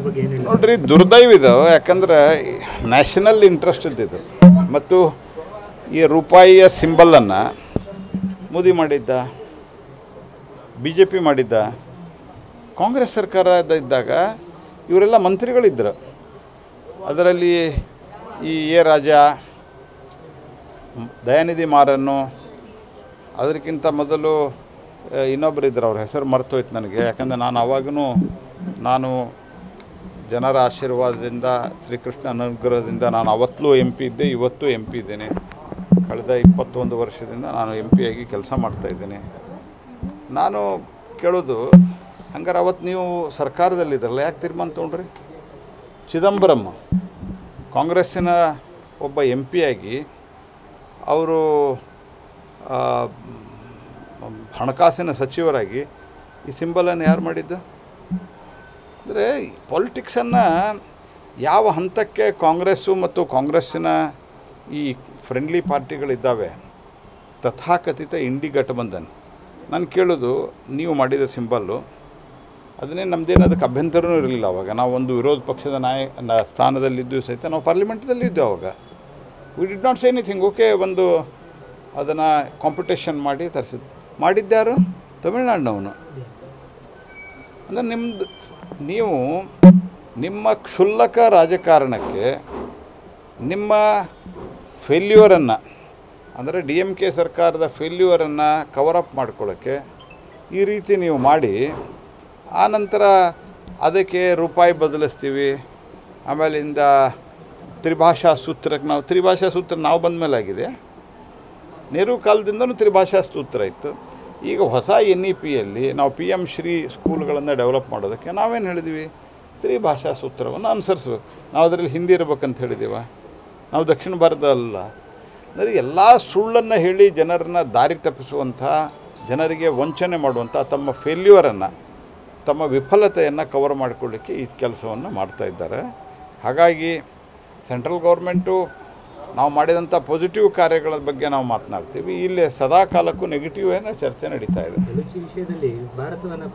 ಬಗ್ಗೆ ಏನು ಹೇಳಿ? ನೋಡ್ರಿ, ದುರ್ದೈವಿದು. ಯಾಕಂದ್ರೆ ನ್ಯಾಷನಲ್ ಇಂಟ್ರೆಸ್ಟ್ ಇದ್ದಿದ್ದು ಮತ್ತು ಈ ರೂಪಾಯಿಯ ಸಿಂಬಲನ್ನು ಮೋದಿ ಮಾಡಿದ್ದ, BJP ಮಾಡಿದ್ದ. ಕಾಂಗ್ರೆಸ್ ಸರ್ಕಾರದ ಇದ್ದಾಗ ಇವರೆಲ್ಲ ಮಂತ್ರಿಗಳಿದ್ದರು. ಅದರಲ್ಲಿ ಈ ರಾಜ, ದಯಾನಿಧಿ ಮಾರನ್ನು, ಅದಕ್ಕಿಂತ ಮೊದಲು ಇನ್ನೊಬ್ಬರು ಇದ್ದರು, ಅವ್ರ ಹೆಸರು ಮರ್ತೋಯ್ತು ನನಗೆ. ಯಾಕಂದರೆ ನಾನು ಜನರ ಆಶೀರ್ವಾದದಿಂದ, ಶ್ರೀಕೃಷ್ಣ ಅನುಗ್ರಹದಿಂದ ನಾನು ಅವತ್ತೂ MP ಇದ್ದೆ, ಇವತ್ತೂ MP ಇದ್ದೇನೆ. ಕಳೆದ 21 ವರ್ಷದಿಂದ ನಾನು MP ಆಗಿ ಕೆಲಸ ಮಾಡ್ತಾಯಿದ್ದೀನಿ. ನಾನು ಕೇಳೋದು, ಹಂಗಾರೆ ಅವತ್ತು ನೀವು ಸರ್ಕಾರದಲ್ಲಿದ್ರಲ್ಲ, ಯಾಕೆ ತೀರ್ಮಾನ ತೊಗೊಂಡ್ರಿ? ಚಿದಂಬರಂ ಕಾಂಗ್ರೆಸ್ಸಿನ ಒಬ್ಬ MP ಆಗಿ ಅವರು ಹಣಕಾಸಿನ ಸಚಿವರಾಗಿ ಈ ಸಿಂಬಲನ್ನು ಯಾರು ಮಾಡಿದ್ದು? ಅಂದರೆ ಪಾಲಿಟಿಕ್ಸನ್ನು ಯಾವ ಹಂತಕ್ಕೆ ಕಾಂಗ್ರೆಸ್ಸು ಮತ್ತು ಕಾಂಗ್ರೆಸ್ಸಿನ ಈ ಫ್ರೆಂಡ್ಲಿ ಪಾರ್ಟಿಗಳಿದ್ದಾವೆ, ತಥಾಕಥಿತ ಇಂಡಿ ಗಠಬಂಧನ್. ನಾನು ಕೇಳೋದು, ನೀವು ಮಾಡಿದ ಸಿಂಬಲ್ಲು ಅದನ್ನೇ ನಮ್ಮದೇನು ಅದಕ್ಕೆ ಅಭ್ಯಂತರವೂ ಇರಲಿಲ್ಲ. ಅವಾಗ ನಾವು ಒಂದು ವಿರೋಧ ಪಕ್ಷದ ಸ್ಥಾನದಲ್ಲಿದ್ದು ಸಹಿತ ನಾವು ಪಾರ್ಲಿಮೆಂಟ್ದಲ್ಲಿ ಇದ್ದೆವು. ಅವಾಗ we did not say anything. Okay, ಒಂದು ಅದನ್ನು ಕಾಂಪಿಟೇಷನ್ ಮಾಡಿ ಮಾಡಿದ್ದ್ಯಾರು? ತಮಿಳ್ನಾಡಿನವನು. ಅಂದರೆ ನೀವು ನಿಮ್ಮ ಕ್ಷುಲ್ಲಕ ರಾಜಕಾರಣಕ್ಕೆ, ನಿಮ್ಮ ಫೇಲ್ಯೂರನ್ನು, ಅಂದರೆ DMK ಸರ್ಕಾರದ ಫೇಲ್ಯೂರನ್ನು ಕವರಪ್ ಮಾಡ್ಕೊಳ್ಳೋಕ್ಕೆ ಈ ರೀತಿ ನೀವು ಮಾಡಿ, ಆನಂತರ ಅದಕ್ಕೆ ರೂಪಾಯಿ ಬದಲಿಸ್ತೀವಿ, ಆಮೇಲಿಂದ ತ್ರಿಭಾಷಾ ಸೂತ್ರಕ್ಕೆ ತ್ರಿಭಾಷಾ ಸೂತ್ರ ನಾವು ಬಂದ ಮೇಲೆ ಆಗಿದೆ. ನೆಹರು ಕಾಲದಿಂದನೂ ತ್ರಿಭಾಷಾ ಸೂತ್ರ ಇತ್ತು. ಈಗ ಹೊಸ NEPಯಲ್ಲಿ ನಾವು PM ಶ್ರೀ ಸ್ಕೂಲ್ಗಳನ್ನು ಡೆವಲಪ್ ಮಾಡೋದಕ್ಕೆ ನಾವೇನು ಹೇಳಿದ್ವಿ? ತ್ರಿಭಾಷಾ ಸೂತ್ರವನ್ನು ಅನುಸರಿಸ್ಬೇಕು. ನಾವು ಅದರಲ್ಲಿ ಹಿಂದಿ ಇರ್ಬೇಕಂತ ಹೇಳಿದ್ದೀವ? ನಾವು ದಕ್ಷಿಣ ಭಾರತದಲ್ಲ. ಅಂದರೆ ಎಲ್ಲ ಸುಳ್ಳನ್ನು ಹೇಳಿ ಜನರನ್ನ ದಾರಿ ತಪ್ಪಿಸುವಂಥ, ಜನರಿಗೆ ವಂಚನೆ ಮಾಡುವಂಥ ತಮ್ಮ ಫೇಲ್ಯೂರನ್ನು, ತಮ್ಮ ವಿಫಲತೆಯನ್ನು ಕವರ್ ಮಾಡಿಕೊಳ್ಳಿಕ್ಕೆ ಈ ಕೆಲಸವನ್ನು ಮಾಡ್ತಾಯಿದ್ದಾರೆ. ಹಾಗಾಗಿ ಸೆಂಟ್ರಲ್ ಗೌರ್ಮೆಂಟು ನಾವು ಮಾಡಿದಂಥ ಪಾಸಿಟಿವ್ ಕಾರ್ಯಗಳ ಬಗ್ಗೆ ನಾವು ಮಾತನಾಡ್ತೀವಿ. ಇಲ್ಲಿ ಸದಾ ಕಾಲಕ್ಕೂ ನೆಗೆಟಿವ್ ಏನೋ ಚರ್ಚೆ ನಡೀತಾ ಇದೆ. ವಿಷಯದಲ್ಲಿ ಭಾರತವನ್ನು